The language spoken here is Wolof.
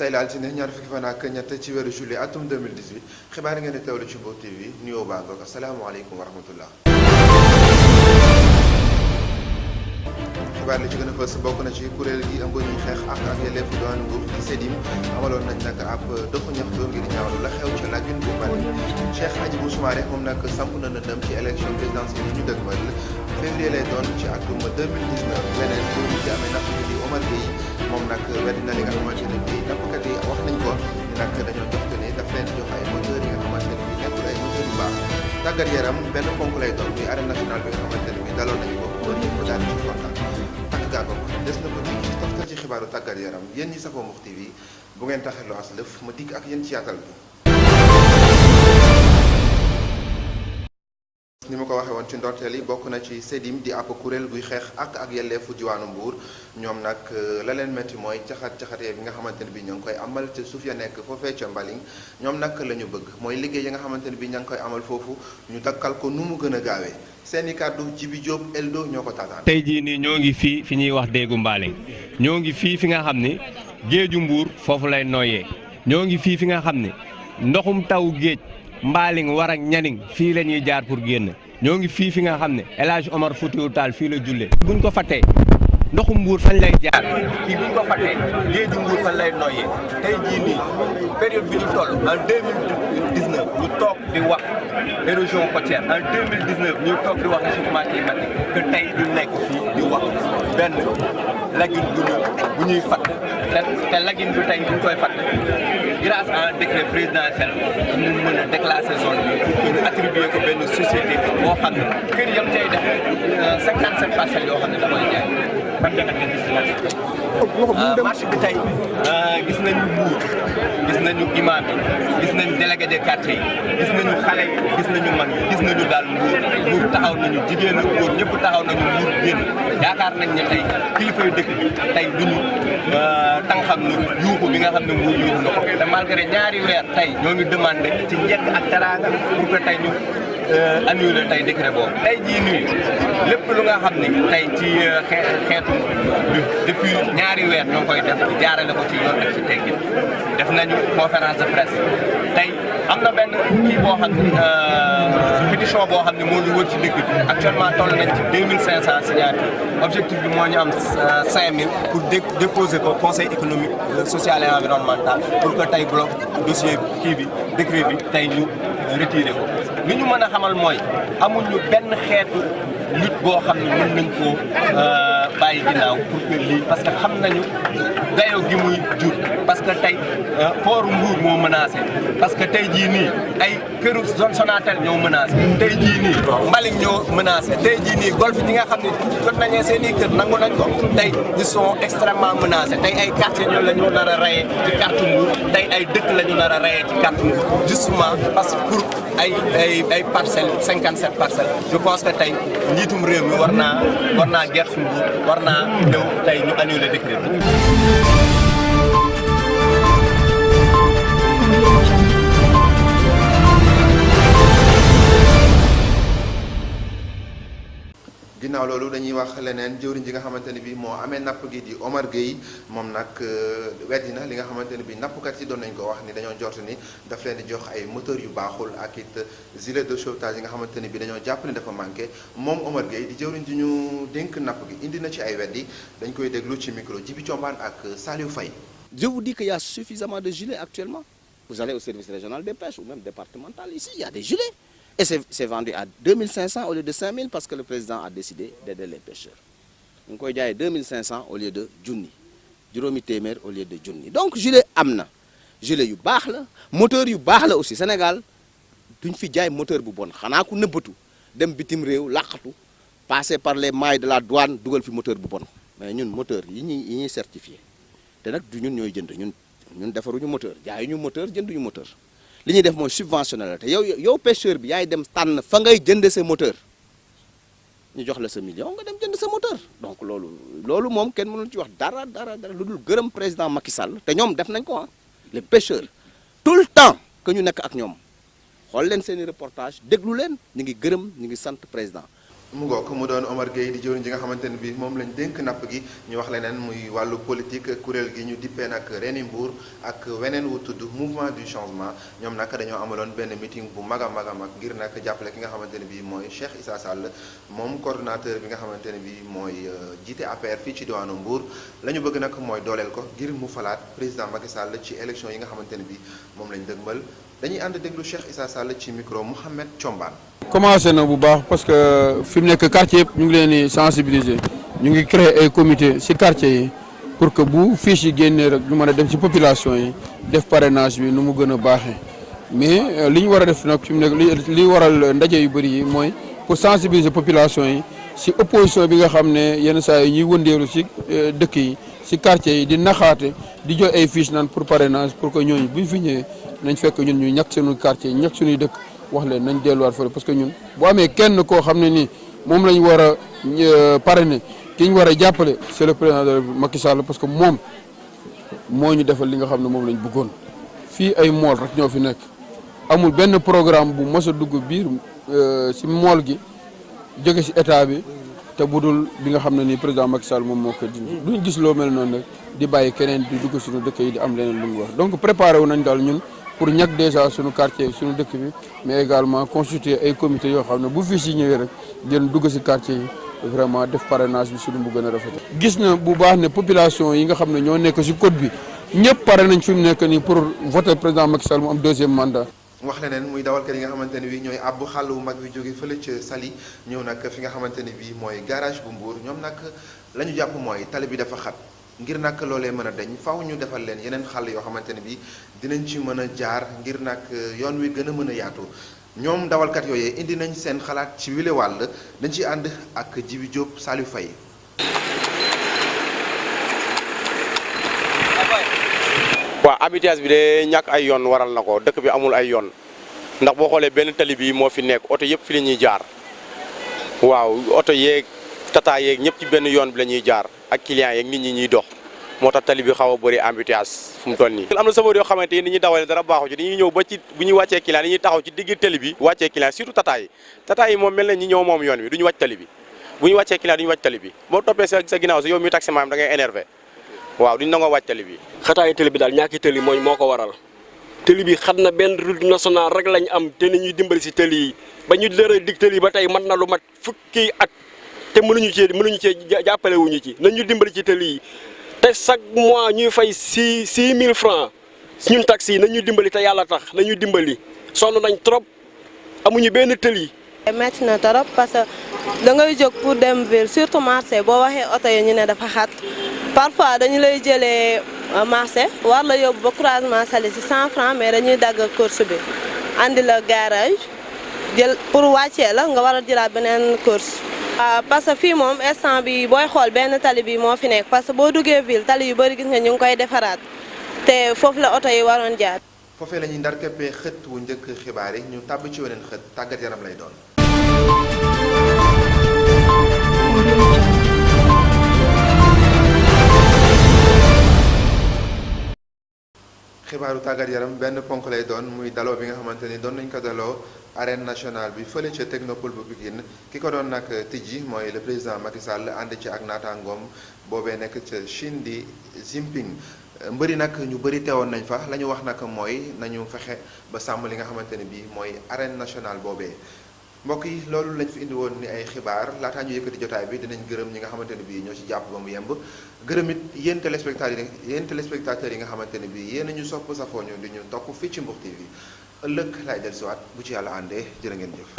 tey la altine ñaar fukki fan ak ñett ci weeru juillet atum 2018 xibaar ngeen di teewlu ci Mbour TV nuyoo baa ngoog asalaamaaleykum wa rahmatullah. xibaar li ci gën a fës bokk na ci kuréel gi ëmb ñuy xeex ak yelleefu diwaanu Mbour di SEDIM amaloon nañ nag ab doxu ñaxtu ngir ñaawlu la xew ca lagune bu Bargny. Cheikh Hadjibou Soumaré moom nag samp na ndëndëm ci élection présidentielle yi ñu dëgmal février lay doon ci atum 2019 beneen góor gi amee napp bi di Omar Gueye moom nag weddi na li nga xamante ne bii nappkat yi wax nañ ko nag dañoo jox ne daf leen jox ay moteur yi nga xamante ne bii nekkul ay moteur yu baax tàggat yaram benn ponk lay doon muy arène nationale bi nga xamante ne bii daloon nañu ko góor ñëpp daal di ci kontaan takk gàggoog des na ko ci toftal ci xibaaru tàggat yaram yéen ñi safoo Mbour TV bu ngeen taxee as lëf ma dikk ak yéen ci yaatal bi. ni ma ko waxee woon ci ndorteel yi bokk na ci SEDIM di ab kuréel guy xeex ak yelleefu diwaanu Mbour ñoom nag la leen métti mooy caxatee bi nga xamante ne bi ña ngi koy amal te suuf ya nekk foofee ca Mbaling ñoom nag la ñu bëgg mooy liggéey yi nga xamante ne bi ña ngi koy amal foofu ñu dakkal ko nu mu gën a gaawee seeni kàddu Jibi Diop Eldo ñoo ko taataan. tey jii nii ñoo ngi fii fi ñuy wax déegu Mbaling ñoo ngi fii fi nga xam ni géeju Mbour foofu lay nooyee ñoo ngi fii fi nga xam ni ndoxum taw géej Mbaling war ak Ñaning fii la ñuy jaar pour génn ñoo ngi fii fi nga xam ne El Hadj Omar Foutiyou Tall fii la jullee buñ ko fàttee ndoxum Mbour fan lay jaar fii buñ ko fàttee géeju Mbour fan lay noyyee tey jii nii période bi ñu toll en 2019 ñu toog di wax érosion côtière en 2019 ñu toog di wax réchauffement climatique que tey ñu nekk fii di wax benn lagune bu ñuy fatt te lagune bi tey buñ koy fatt grâce à un décret présidentiel ñu mën a déclasser zone bi pour que ñu attribuer ko benn société boo xam ne kër yam tey def 57 parcelles yoo xam ne da koy jaay ban jàngat nga gis marché bi tey gis nañu Mbour gis nañu imam yi gis nañu délégué de quartier yi gis nañu xale yi gis nañu mag yi gis nañu daal Mbour taxaw nañu jigéen ak góor ñëpp taxaw nañu Mbour génn yaakaar nañ ne tey kilifa yu dëkk bi tey duñu tànqam nu yuuxu bi nga xam ne Mbour yuuxu na ko te malgré ñaari weer tey ñoo ngi demandé ci njëkk ak teraanga pour que tey ñu annulé tey décret boobu tey jii nii lépp lu nga xam ni tey ci xeetu depuis ñaari weer ñoo koy def jaarale ko ci yoon ak ci teggin def nañu conférence de presse tey am na benn kii boo xam ni pétition boo xam ne moo ñu wër ci dëkk bi actuellement toll nañ ci 2500 signatures objectif bi moo ñu am 5000 pour déposer ko conseil économique social et environnemental pour que tey bloc dossier kii bi décret bi tey ñu retiré ko li ñu mën a xamal mooy amuñu benn xeetu lutte boo xam ne mën nañ koo bàyyi ginnaaw pour que lii parce que xam nañu dayoo gi muy jur parce que tey port Mbour moo menacé parce que tey jii nii ay këru zone Sonatel ñoo menacé tey jii nii Mbaling ñoo menacé tey jii nii golf ñi nga xam ne jot nañee seen i kër nangu nañ ko tey ils sont extrêmement menacés tey ay quartier ñoo la ñu nar a rayee ci carte Mbour tey ay dëkk la ñu nar a rayee ci carte Mbour justement parce que pour ay parcelles 57 parcelles je pense que tey njiitum réew mi war naa gerte Mbour war naa ñëw tey ñu annulé décret bi. ginnaaw loolu dañuy wax leneen jëwriñ ji nga xamante ne bi moo amee napp gi di Omar Gueye moom nag weddi na li nga xamante ne bi nappkat yi doon nañ ko wax ni dañoo jort ni daf leen di jox ay moteur yu baaxul ak it gilet de sauvetage yi nga xamante ne bi dañoo jàpp ni dafa manqué moom Omar Gueye di jëwriñ ji ñu dénk napp gi indi na ci ay weddi dañ koy déglu ci micro Djibi Thiombane ak Saliou Faye. Je vous dis qu'il y a suffisamment de gilets actuellement. Vous allez au service régional des pêches ou même départemental, ici il y a des gilets. Et c'est vendu à 2500 au lieu de 5000 parce que le président a décidé d'aider les pêcheurs. On peut dire 2500 au lieu de junni. Juromi téeméer au lieu de junni. Donc gilet amna. Gilet yu baax la, moteur yu baax la aussi Sénégal duñ fi jaay moteur bu bon. Xanaa ku nëbbatu dem bitim réew laqatu passer par les mailles de la douane dugal fi moteur bu bon. Mais ñun moteur yi ñuy certifié. Té nak du ñun ñoy jënd ñun defaruñu moteur, jaayuñu moteur, jënduñu moteur. Li ñuy def mooy subventionné te yow pêcheur bi yaay dem tànn fa ngay jënd sa moteur ñu jox la sa million nga dem jënd sa moteur donc loolu moom kenn mënul ci wax dara lu dul gërëm président Macky Sall te ñoom def nañ ko les pêcheurs tout le temps que ñu nekk ak ñoom xool leen seen i reportage déglu leen ñu ngi gërëm ñu ngi sant président. mu ngoog mu doon Omar Gueye di jëwriñ ji nga xamante ne bi moom lañ dénk napp gi ñu wax leneen muy wàllu politique kuréel gi ñu dippee nag Reeni Mbour ak weneen wu tudd mouvement du changement ñoom nag dañoo amaloon benn meeting bu mag a mag ngir nag jàppale ki nga xamante ne bi mooy Cheikh Issa Sall moom coordonnateur bi nga xamante ne bi mooy jiite APR fii ci diwaanu Mbour la ñu bëgg nag mooy dooleel ko ngir mu falaat président Macky Sall ci élection yi nga xamante ne bi moom lañ dëgmal dañuy ànd déglu Cheikh Issa Sall ci micro Mouhamed Thiombane. commencé na bu baax parce que fi mu nekk quartier yëpp ñu ngi leen di sensibiliser ñu ngi créer ay comité ci quartier yi pour que bu fiche yi génnee rek ñu mën a dem ci population yi def parrainage bi nu mu gën a baaxee mais li ñu war a def nag fi mu nekk li waral ndaje yu bëri yi mooy pour sensibiliser population yi ci opposition bi nga xam ne yenn saa yi ñuy wëndeelu ci dëkk yi ci quartier yi di naxaate di jox ay fiche naan pour parrainage pour que ñooñu bu ñu fi ñëwee nañ fekk ñun ñu ñàkk suñu quartier ñàkk suñuy dëkk wax leen nañ delluwaat fële parce que ñun bu amee kenn koo xam ne nii moom lañ war a parrainer ki ñu war a jàppale c'est le président de Macky Sall parce que moom moo ñu defal li nga xam ne moom lañ bëggoon fii ay mool rek ñoo fi nekk amul benn programme bu mos a dugg biir ci mool gi jóge ci état bi te budul bi nga xam ne nii président Macky Sall moom moo ko dindi duñ gis loo mel noonu rek di bàyyi keneen di dugg suñu dëkk yi di am leneen lu mu wax donc préparé wu nañ daal ñun pour ñàkk déjà suñu quartier suñu dëkk bi mais également constituer ay comités yoo xam ne bu fi si ñëwee rek jën dugg si quartier yi vraiment def parrainage bi suñu bu gën a rafet. gis na bu baax ne population yi nga xam ne ñoo nekk si code bi ñëpp pare nañ fi mu nekk nii pour voter président Macky Sall mu am deuxième mandat. wax leneen muy dawalkat yi nga xamante ne bii ñooy àbb xàll bu mag bi jóge fële ca Saly ñëw nag fi nga xamante ne bii mooy garage bu Mbour ñoom nag la ñu jàpp mooy tali bi dafa xat. ngir nag loolee mën a dañ faaw ñu defal leen yeneen xàll yoo xamante ne bi dinañ ci mën a jaar ngir nag yoon wi gën a mën a yaatu ñoom dawalkat yooyee indi nañ seen xalaat ci wile wàll dañ ci ànd ak Jibi Diop Saliou Faye. waaw embouteillage bi de ñàkk ay yoon waral na ko dëkk bi amul ay yoon ndax boo xoolee benn tali bi moo fi nekk oto yëpp fi la ñuy jaar waaw oto yeeg tata yeeg ñëpp ci benn yoon bi la ñuy jaar ak clients yeeg nit ñi ñuy dox moo tax tali bi xaw a bëri embouteillage fu mu toll nii. am na chauffeur yoo xamante ni ñuy dawale dara baaxu ci dañuy ñëw ba ci bu ñuy wàccee client dañuy taxaw ci digg tali bi wàccee client surtout tata yi moom mel na ñi ñëw moom yoon bi du ñu wàcc tali bi bu ñu wàccee client du ñu wàcc tali bi boo toppee sa ginnaaw sa yow mi taxi maam da ngay énervé waaw duñ nangoo wàcc tali bi. xataayu tali bi daal ñàkki tali moo ko waral tali bi xam na benn route nationale rek lañ am te ni ñuy dimbali si tali yi ba ñu lëre dig tali ba tey mën na lu mat fukki at te mënuñu cee jàppale wuñu ci nañ ñu dimbali ci tali yi te chaque mois ñuy fay 6 000 francs ñun taxi yi nañ ñu dimbali te yàlla tax nañu dimbali sonn nañ trop amuñu benn tali. metti na trop parce que da ngay jóg pour dem ville surtout marché boo waxee oto yi ñu ne dafa xat parfois dañu lay jëlee marché war la yóbbu ba croisement Saly ci 100 francs mais dañuy dagg course bi andi la garage jël pour wàccee la nga war a jëlaat beneen course. parce que fii moom instant bi booy xool benn tali bi moo fi nekk parce que boo duggee ville tali yu bëri gis nga ñu ngi koy defaraat te foofu la oto yi waroon jaar. foofee la ñuy ndar keppee xët wu njëkk xibaar yi ñu tàbb ci weneen xët tàggat yaram lay doon. xibaaru tàggat yaram benn ponk lay doon muy daloo bi nga xamante ni doon nañ ko daloo arène nationale bi fële ca technopole bu Pikine ki ko doon nag tijji mooy le président Macky Sall ànd ci ak naataangoom boobee nekk ca Chine di Jinping mbëri nag ñu bëri teewoon nañ fa la ñu wax nag mooy nañu fexe ba sàmm li nga xamante ne bii mooy arène nationale boobee. mbokk yi loolu lañ fi indi woon ni ay xibaar laataa ñu yëkkati jotaay bi dinañ gërëm ñi nga xamante ne bii ñoo ci jàpp ba mu yemb gërëm it yéen téléspectateurs yi nga xamante ne bii yéen a ñu sopp safoo ñu di ñu topp fii ci Mbour TV ëllëg laay dellusiwaat bu ci yàlla àndee jërë ngeen jëf.